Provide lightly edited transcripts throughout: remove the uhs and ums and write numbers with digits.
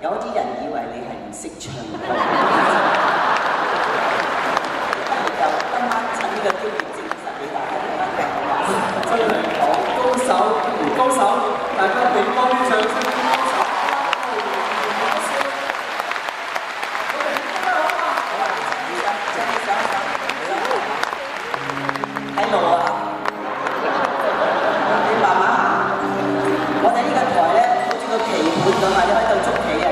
有啲人以為你係唔識唱歌，就今晚趁呢個機會證實俾大家聽真係好高手，高手，大家俾多啲掌聲。喺路啊！你慢慢行。我哋呢個台咧，好似個棋盤咁啊，你喺度捉棋啊！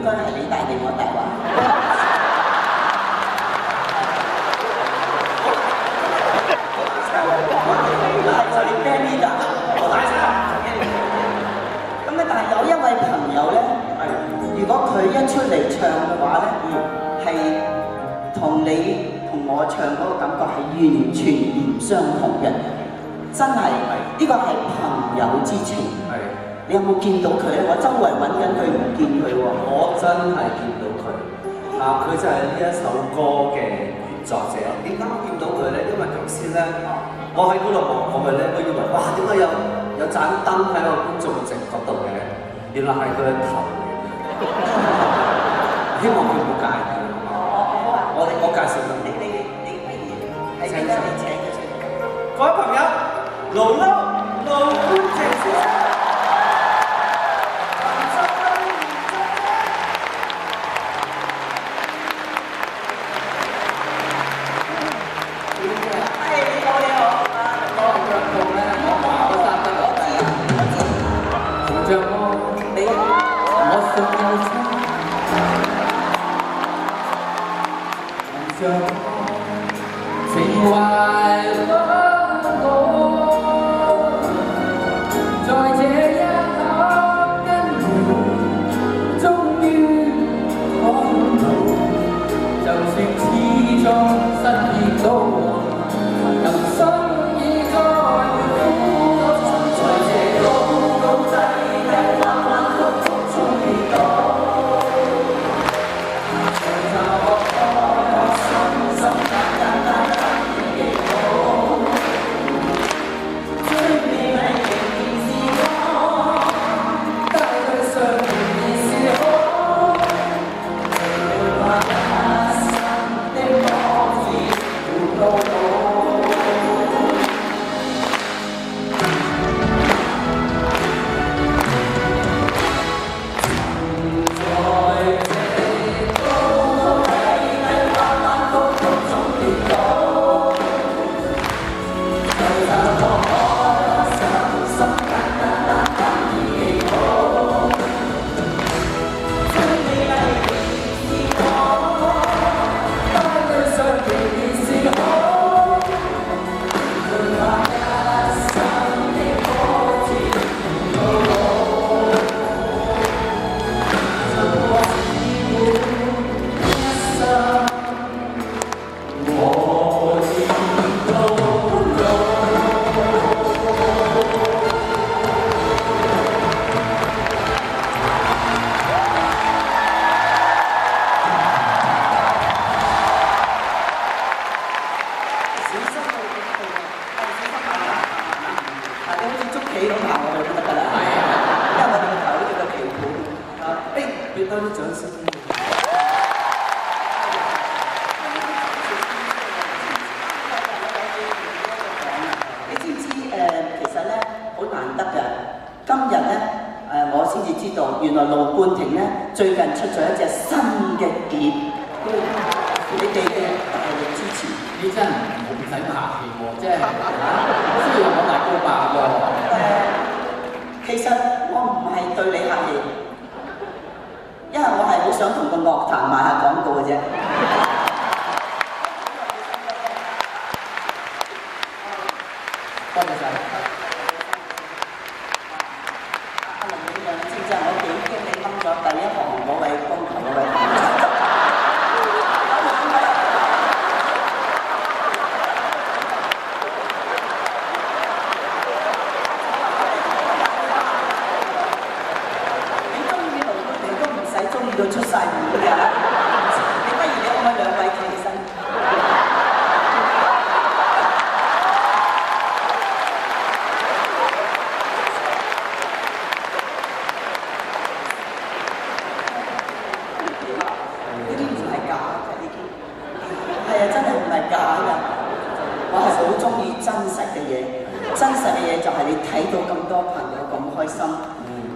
該係你大定我大話？你驚呢㗎？我大聲。咁啊，但係有一位朋友咧，如果佢一出嚟唱嘅話咧，係同你同我唱嗰個感覺係完全唔相同嘅，真係呢個係朋友之情。你有冇見到佢咧？我周圍揾緊佢唔見佢喎。我真係見到佢，佢就係呢一首歌嘅原作者。點解我見到佢咧？因為頭先咧，我喺嗰度望過去咧，我以為哇，點解有盞燈喺個觀眾席嗰度嘅？原來係佢嘅頭嚟嘅。希望佢唔好介意。我介紹你不如係點解你請佢出嚟？各位朋友，盧冠程先生。最近出咗一隻新嘅碟，你哋嘅大力支持，你真係唔使客氣喎，即係需要我大告白喎。其實我唔係對你客氣，因為我係好想同個樂壇賣下廣告嘅啫。多謝晒。阿林永亮，知唔知我幾驚你冧咗第一行嗰位光頭嗰位？你中意盧冠廷都唔使中意到出晒面㗎，你不如你可唔可以兩位企起身？真實嘅嘢就係你睇到咁多朋友咁開心，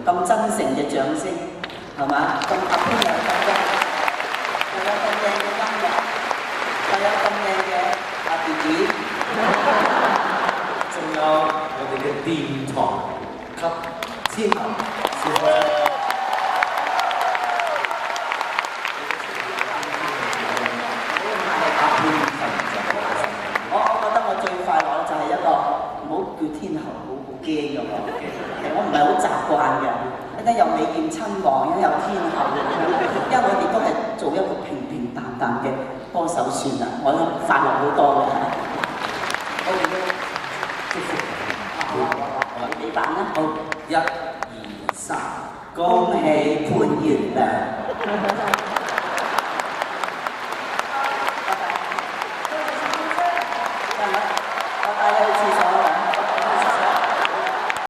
咁真誠嘅掌聲，係嘛？咁合歡又咁多，又有咁靚嘅音樂，又有咁靚嘅弟弟，仲有我哋嘅殿堂級天后小姐。天后好驚㗎喎，其實我唔係好習慣嘅。一陣有美艷親王，一陣有天后，因為我哋都係做一個平平淡淡嘅歌手算啦，我快樂好多嘅。我哋都祝福你扮啦，好，1、2、3，恭喜潘源良。